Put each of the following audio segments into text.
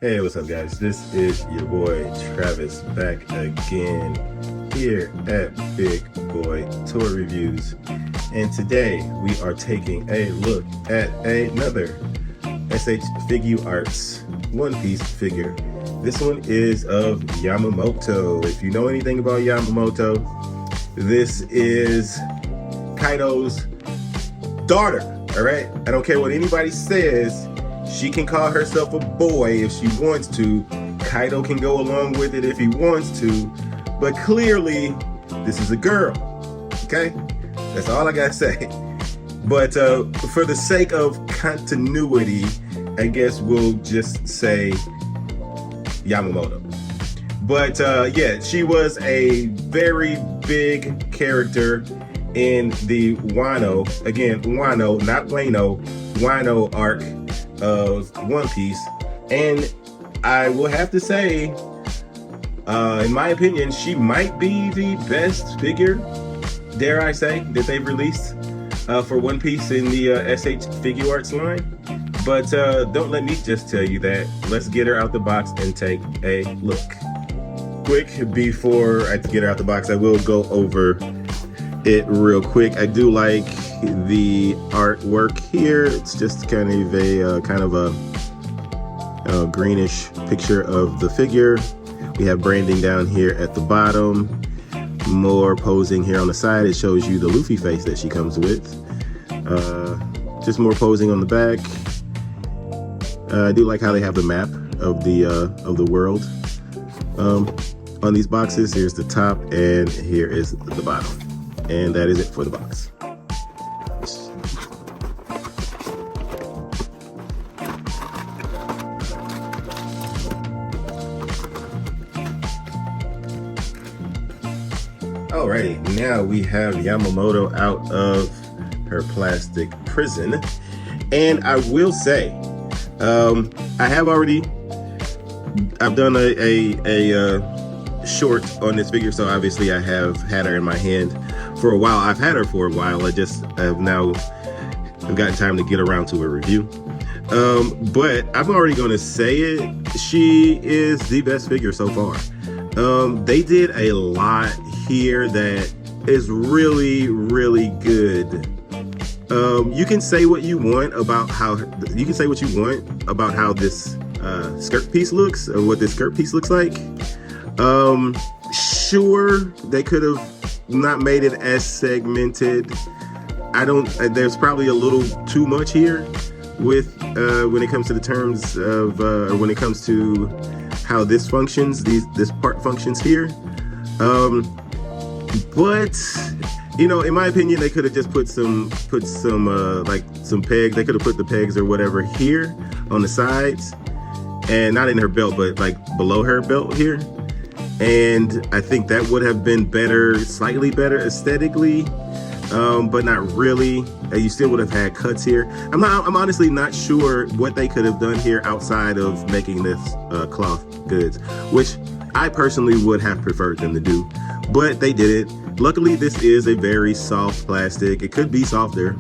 Hey, what's up, guys? This is your boy Travis back again here at Big Boy Tour Reviews, and today we are taking a look at another SH Figuarts One Piece figure. This one is of Yamamoto. If you know anything about Yamamoto, this is Kaido's daughter. All right, I don't care what anybody says. She can call herself a boy if she wants to. Kaido can go along with it if he wants to. But clearly, this is a girl. Okay? That's all I gotta say. But for the sake of continuity, I guess we'll just say Yamamoto. But yeah, she was a very big character in the Wano, again, Wano, not Wano, Wano arc of One Piece, and I will have to say, in my opinion, she might be the best figure, dare I say, that they've released for One Piece in the SH Figuarts line. But don't let me just tell you that. Let's get her out the box and take a look. Quick, before I get her out the box, I will go over it real quick. I do like the artwork here. It's just kind of a greenish picture of the figure. We have branding down here at the bottom, more posing here on the side. It shows you the Luffy face that she comes with. Just more posing on the back. I do like how they have the map of the world on these boxes. Here's the top and here is the bottom. And that is it for the box. Alrighty, now we have Yamamoto out of her plastic prison. And I will say, I've done a short on this figure, so obviously I have had her in my hand for a while. I've had her for a while. I've gotten time to get around to a review. But I'm already going to say it. She is the best figure so far. They did a lot here that is really, really good. You can say what you want about how this skirt piece looks, or what this skirt piece looks like. Sure, they could have not made it as segmented. There's probably a little too much here with when it comes to the terms of or when it comes to how this functions, this part functions here. But you know, in my opinion, they could have just put some like some pegs. They could have put the pegs or whatever here on the sides, and not in her belt, but like below her belt here. And I think that would have been better, slightly better aesthetically, but not really. You still would have had cuts here. I'm honestly not sure what they could have done here outside of making this cloth goods, which I personally would have preferred them to do, but they did it. Luckily, this is a very soft plastic. It could be softer.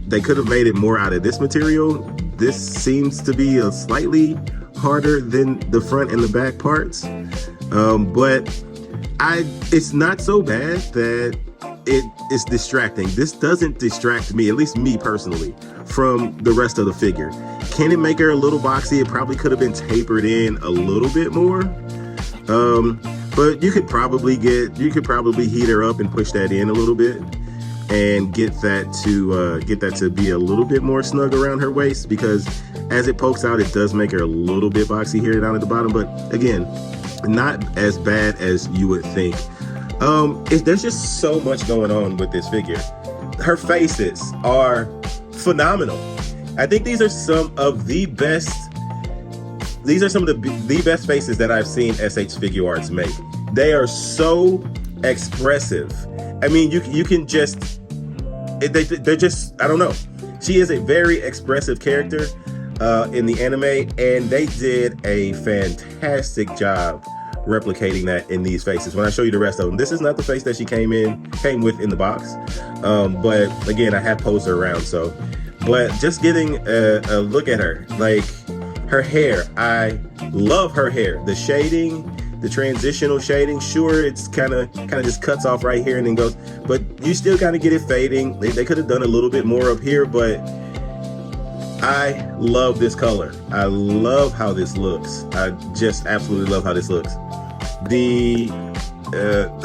They could have made it more out of this material. This seems to be a slightly harder than the front and the back parts, but it's not so bad that it is distracting. This doesn't distract me, at least me personally, from the rest of the figure. Can it make her a little boxy? It probably could have been tapered in a little bit more, but you could probably heat her up and push that in a little bit and get that to be a little bit more snug around her waist, because as it pokes out, it does make her a little bit boxy here down at the bottom. But again, not as bad as you would think. There's just so much going on with this figure. Her faces are phenomenal. I think these are some of the best faces that I've seen SH Figuarts make. They are so expressive. I mean, you can just, they're just, I don't know. She is a very expressive character in the anime, and they did a fantastic job replicating that in these faces. When I show you the rest of them, this is not the face that she came with in the box, but again, I have posed her around. So, but just getting a look at her, like Her hair, I love her hair. The shading, the transitional shading, sure, it's kind of just cuts off right here and then goes, but you still kind of get it fading. They could have done a little bit more up here, but I love this color. I love how this looks. I just absolutely love how this looks. The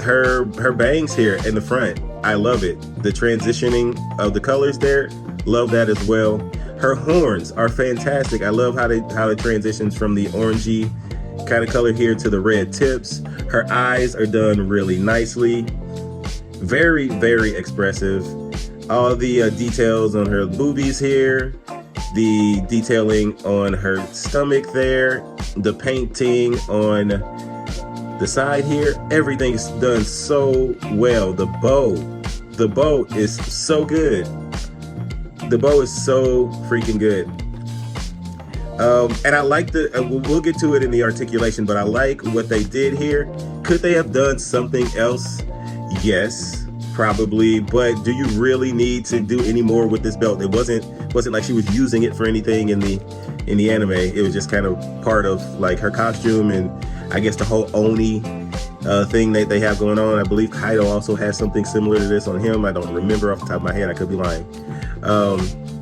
her bangs here in the front, I love it. The transitioning of the colors there, love that as well. Her horns are fantastic. I love how it transitions from the orangey kind of color here to the red tips. Her eyes are done really nicely. Very, very expressive. All the details on her boobies here, the detailing on her stomach there, the painting on the side here, everything is done so well. The bow is so good. The bow is so freaking good. And I like we'll get to it in the articulation, but I like what they did here. Could they have done something else? Yes, probably. But do you really need to do any more with this belt? It wasn't like she was using it for anything in the anime. It was just kind of part of like her costume and I guess the whole Oni thing that they have going on. I believe Kaido also has something similar to this on him. I don't remember off the top of my head. I could be lying.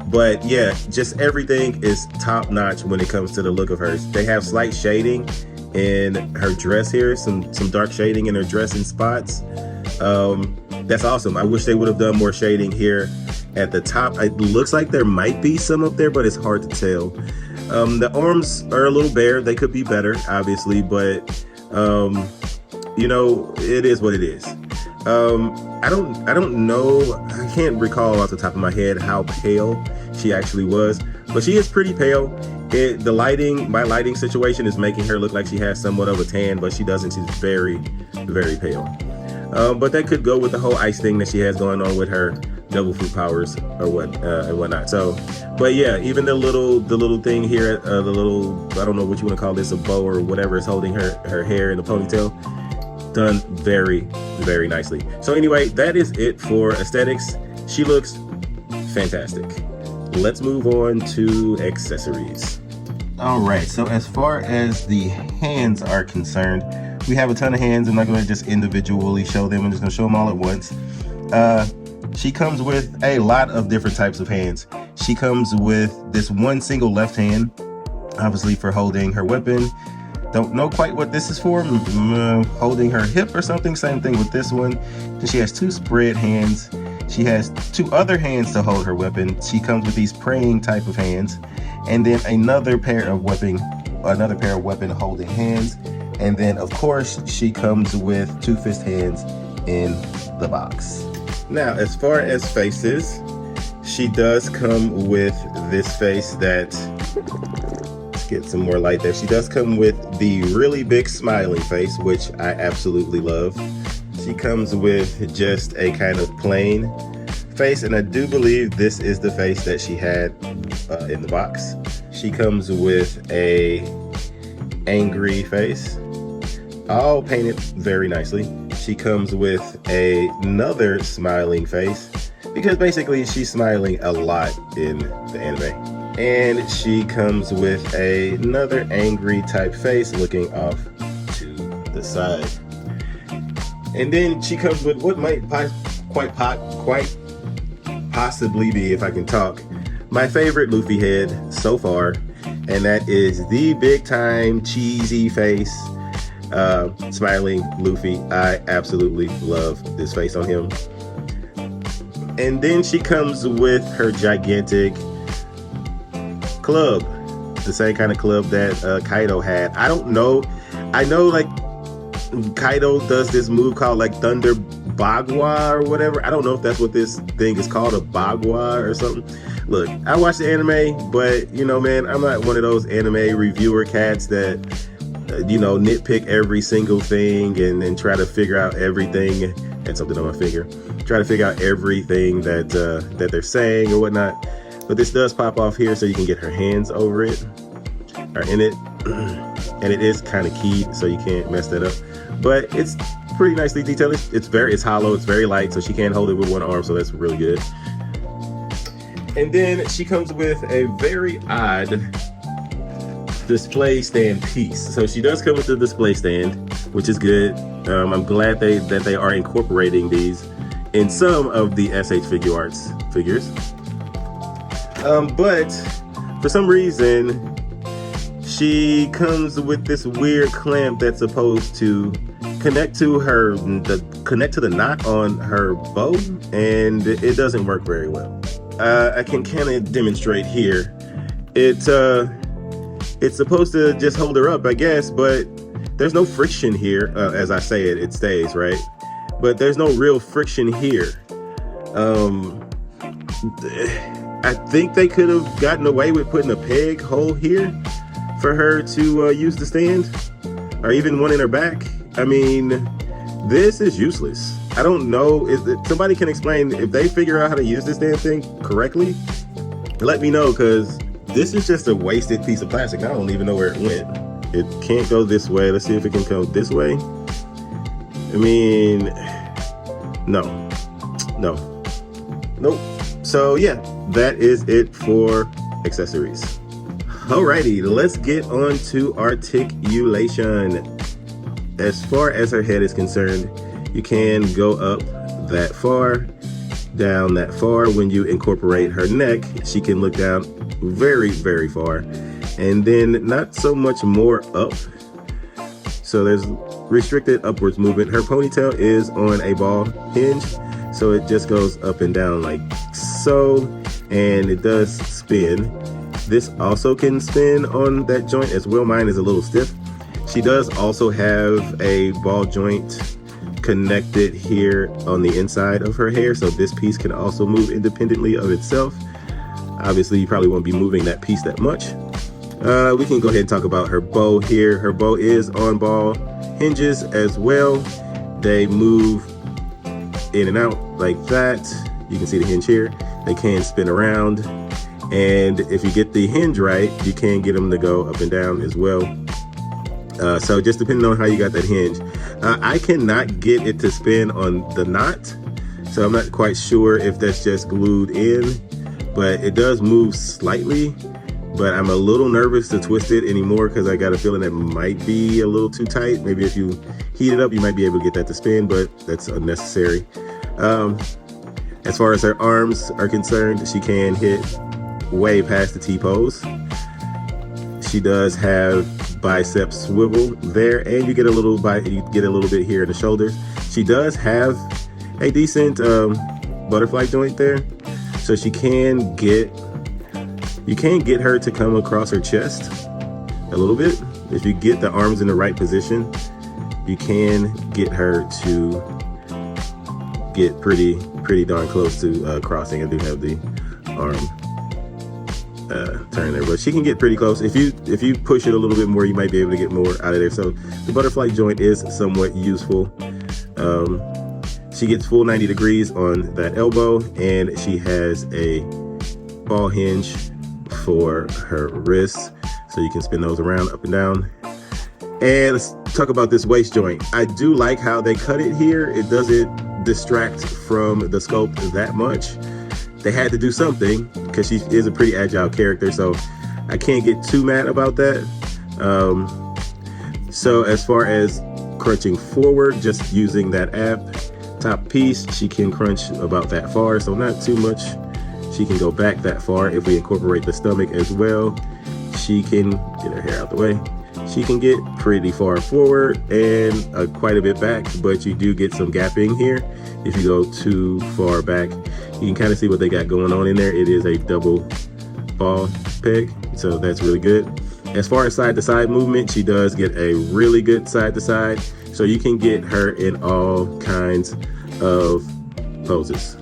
But yeah, just everything is top notch when it comes to the look of hers. They have slight shading in her dress here, some dark shading in her dress in spots. That's awesome. I wish they would have done more shading here at the top. It looks like there might be some up there, but it's hard to tell. The arms are a little bare. They could be better, obviously, but you know, it is what it is. I don't know. I can't recall off the top of my head how pale she actually was, but she is pretty pale. My lighting situation is making her look like she has somewhat of a tan, but she doesn't. She's very, very pale. But that could go with the whole ice thing that she has going on with her double fruit powers or and whatnot. So, but yeah, even the little thing here, I don't know what you want to call this, a bow or whatever is holding her hair in a ponytail, done very, very nicely. So anyway, that is it for aesthetics. She looks fantastic. Let's move on to accessories. All right, so as far as the hands are concerned, we have a ton of hands. I'm not going to just individually show them. I'm just going to show them all at once. She comes with a lot of different types of hands. She comes with this one single left hand, obviously for holding her weapon. Don't know quite what this is for. Holding her hip or something. Same thing with this one. Then she has two spread hands. She has two other hands to hold her weapon. She comes with these praying type of hands, and then another pair of weapon holding hands. And then of course she comes with two fist hands in the box. Now, as far as faces, she does come with this face that, let's get some more light there. She does come with the really big smiling face, which I absolutely love. She comes with just a kind of plain face, and I do believe this is the face that she had in the box. She comes with a angry face, all painted very nicely. She comes with another smiling face, because basically she's smiling a lot in the anime. And she comes with another angry type face looking off to the side. And then she comes with what might quite possibly be, if I can talk, my favorite Luffy head so far, and that is the big time cheesy face smiling Luffy. I absolutely love this face on him. And then she comes with her gigantic club, the same kind of club that Kaido had. I don't know. I know like Kaido does this move called like Thunder Bagua or whatever. I don't know if that's what this thing is called, a Bagua or something. Look, I watch the anime, but you know, man, I'm not one of those anime reviewer cats that you know, nitpick every single thing and try to figure out everything. And something on my finger. Try to figure out everything that that they're saying or whatnot. But this does pop off here, so you can get her hands over it or in it, and it is kind of keyed, so you can't mess that up. But it's pretty nicely detailed. It's hollow. It's very light, so she can't hold it with one arm, so that's really good. And then she comes with a very odd display stand piece. So she does come with the display stand, which is good. I'm glad that they are incorporating these in some of the SH Figuarts figures. But for some reason, she comes with this weird clamp that's supposed to connect to the knot on her bow, and it doesn't work very well. I can kind of demonstrate here. It's supposed to just hold her up, I guess, but there's no friction here. As I say it stays, right? But there's no real friction here. I think they could have gotten away with putting a peg hole here for her to use the stand, or even one in her back. I mean, this is useless. I don't know if somebody can explain if they figure out how to use this damn thing correctly. Let me know, because this is just a wasted piece of plastic. I don't even know where it went. It can't go this way. Let's see if it can go this way. I mean, no, nope. So yeah, that is it for accessories. Alrighty, let's get on to articulation. As far as her head is concerned, you can go up that far, down that far. When you incorporate her neck, she can look down very, very far, and then not so much more up. So there's restricted upwards movement. Her ponytail is on a ball hinge, so it just goes up and down like so, and it does spin. This also can spin on that joint as well. Mine is a little stiff. She does also have a ball joint connected here on the inside of her hair, so this piece can also move independently of itself. Obviously, you probably won't be moving that piece that much. We can go ahead and talk about her bow here. Her bow is on ball hinges as well. They move in and out like that. You can see the hinge here. They can spin around, and if you get the hinge right, you can get them to go up and down as well. So just depending on how you got that hinge. I cannot get it to spin on the knot, so I'm not quite sure if that's just glued in, but it does move slightly. But I'm a little nervous to twist it anymore, because I got a feeling it might be a little too tight. Maybe if you heat it up, you might be able to get that to spin, but that's unnecessary. As far as her arms are concerned, she can hit way past the T-pose. She does have bicep swivel there, and you get a little bit here in the shoulders. She does have a decent butterfly joint there, so you can get her to come across her chest a little bit. If you get the arms in the right position, you can get her to get pretty darn close to crossing. I do have the arm turn there, but she can get pretty close. If you push it a little bit more, you might be able to get more out of there. So the butterfly joint is somewhat useful. She gets full 90 degrees on that elbow, and she has a ball hinge for her wrists, so you can spin those around up and down. And let's talk about this waist joint. I do like how they cut it here. It doesn't distract from the scope that much. They had to do something, because she is a pretty agile character, so I can't get too mad about that. So as far as crunching forward, just using that top piece, she can crunch about that far, so not too much. She can go back that far. If we incorporate the stomach as well, she can get her hair out the way. She can get pretty far forward and quite a bit back, but you do get some gapping here. If you go too far back, you can kind of see what they got going on in there. It is a double ball peg, so that's really good. As far as side to side movement, she does get a really good side to side, so you can get her in all kinds of poses.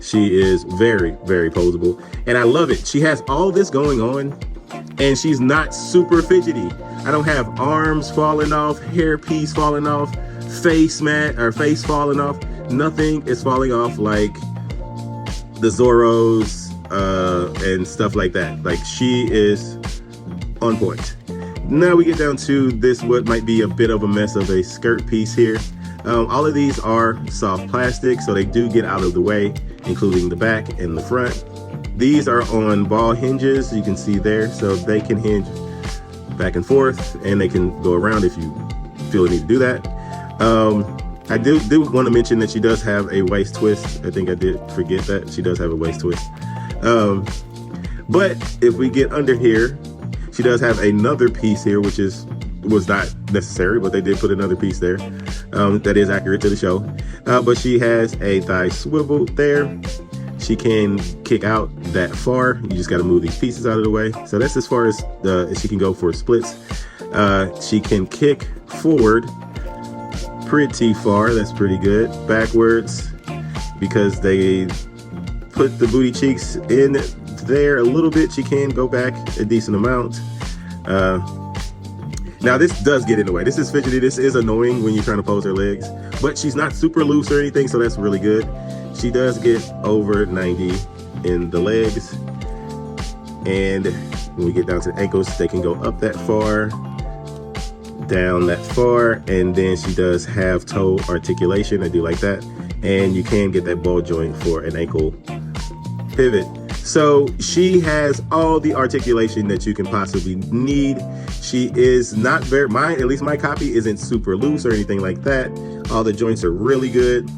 She is very, very posable, and I love it. She has all this going on, and she's not super fidgety. I don't have arms falling off, hair piece falling off, face falling off. Nothing is falling off like the Zoros and stuff like that. Like, she is on point. Now we get down to this, what might be a bit of a mess of a skirt piece here. All of these are soft plastic, so they do get out of the way, including the back and the front. These are on ball hinges, you can see there, so they can hinge back and forth, and they can go around if you feel the need to do that. I do want to mention that she does have a waist twist. I think I did forget that she does have a waist twist. But if we get under here, she does have another piece here, which was not necessary, but they did put another piece there that is accurate to the show. But she has a thigh swivel there. She can kick out that far. You just got to move these pieces out of the way. So that's as far as she can go for splits. She can kick forward pretty far. That's pretty good. Backwards, because they put the booty cheeks in there a little bit, she can go back a decent amount. Now this does get in the way. This is fidgety. This is annoying when you're trying to pose her legs, but she's not super loose or anything, so that's really good. She does get over 90 in the legs, and when we get down to the ankles, they can go up that far, down that far, and then she does have toe articulation. I do like that, and you can get that ball joint for an ankle pivot. So she has all the articulation that you can possibly need. She is not very, at least my copy isn't super loose or anything like that. All the joints are really good.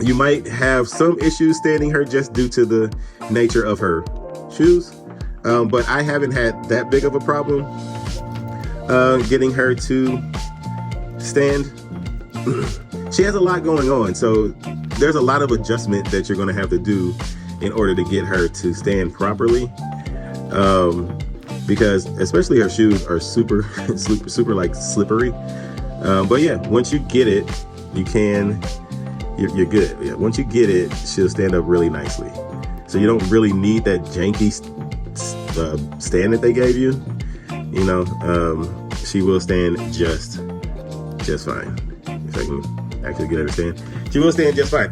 You might have some issues standing her just due to the nature of her shoes, but I haven't had that big of a problem getting her to stand. She has a lot going on, so there's a lot of adjustment that you're going to have to do in order to get her to stand properly, because especially her shoes are super like slippery. But yeah, once you get it, you're good. Yeah, once you get it, she'll stand up really nicely. So you don't really need that janky stand that they gave you. You know, she will stand just fine. If I can actually get her to stand, she will stand just fine.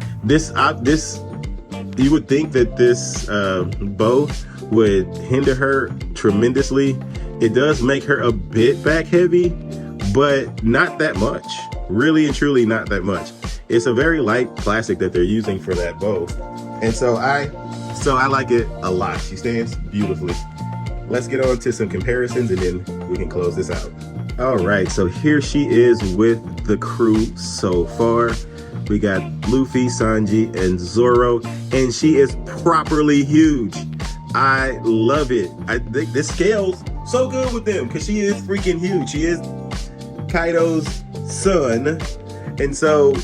You would think that this bow would hinder her tremendously. It does make her a bit back heavy, but not that much. Really and truly not that much. It's a very light plastic that they're using for that bow. And so I like it a lot. She stands beautifully. Let's get on to some comparisons and then we can close this out. All right, so here she is with the crew so far. We got Luffy, Sanji, and Zoro, and she is properly huge. I love it. I think this scales so good with them because she is freaking huge. She is Kaido's son, and so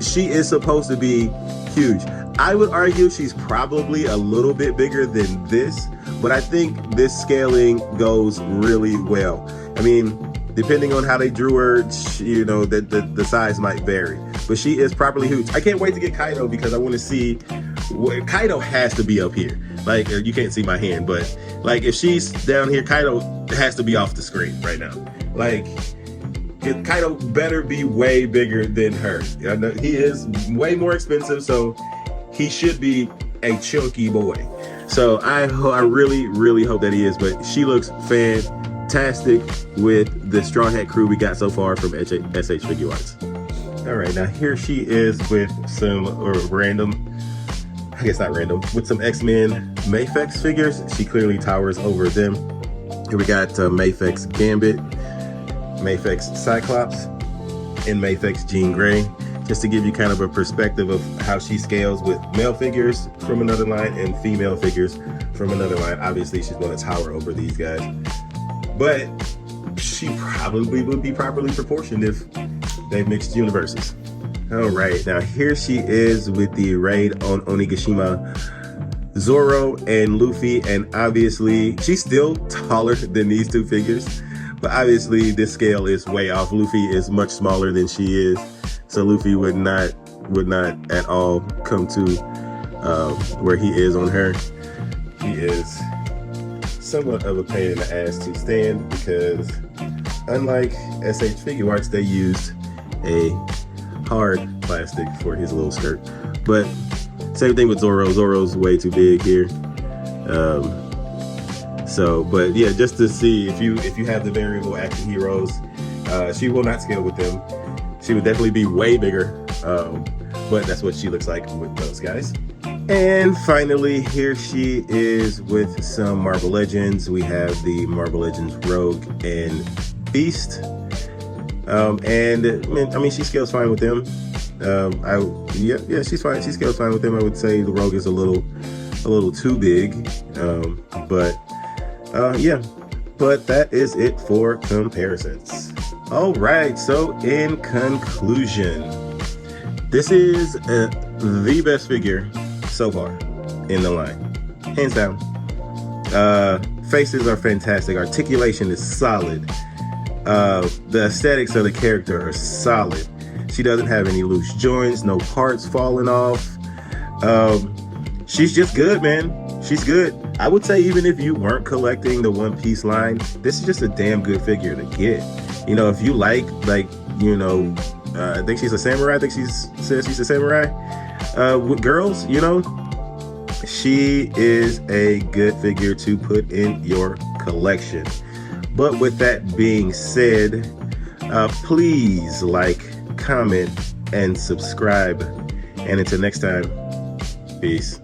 she is supposed to be huge. I would argue she's probably a little bit bigger than this, but I think this scaling goes really well. I mean, depending on how they drew her, you know, the size might vary. But she is properly huge. I can't wait to get Kaido because I want to see. Kaido has to be up here. Like, you can't see my hand, but like if she's down here, Kaido has to be off the screen right now. Like, Kaido better be way bigger than her. He is way more expensive, so he should be a chunky boy. So I really, really hope that he is. But she looks fantastic with the Straw Hat crew we got so far from SH Figuarts. All right, now here she is with some with some X-Men Mafex figures. She clearly towers over them. Here we got Mafex Gambit, Mafex Cyclops, and Mafex Jean Grey, just to give you kind of a perspective of how she scales with male figures from another line and female figures from another line. Obviously, she's going to tower over these guys, but she probably would be properly proportioned if they mixed universes. All right, now here she is with the raid on Onigashima, Zoro and Luffy, and obviously she's still taller than these two figures, but obviously this scale is way off. Luffy is much smaller than she is, so Luffy would not at all come to where he is on her. He is somewhat of a pain in the ass to stand because unlike SH Figuarts, they used a hard plastic for his little skirt. But same thing with Zoro. Zoro's way too big here. But yeah, just to see if you have the variable action heroes, she will not scale with them. She would definitely be way bigger, but that's what she looks like with those guys. And finally, here she is with some Marvel Legends. We have the Marvel Legends Rogue and Beast. And I mean, she scales fine with them. Yeah, she's fine. She scales fine with them. I would say the Rogue is a little too big. Yeah. But that is it for comparisons. All right. So in conclusion, this is the best figure so far in the line, hands down. Faces are fantastic. Articulation is solid. The aesthetics of the character are solid. She doesn't have any loose joints, no parts falling off. She's just good, man. She's good. I would say even if you weren't collecting the One Piece line, this is just a damn good figure to get. You know, if you like, you know, I think she's a samurai. I think she says she's a samurai. With girls, you know, she is a good figure to put in your collection. But with that being said, please like, comment, and subscribe. And until next time, peace.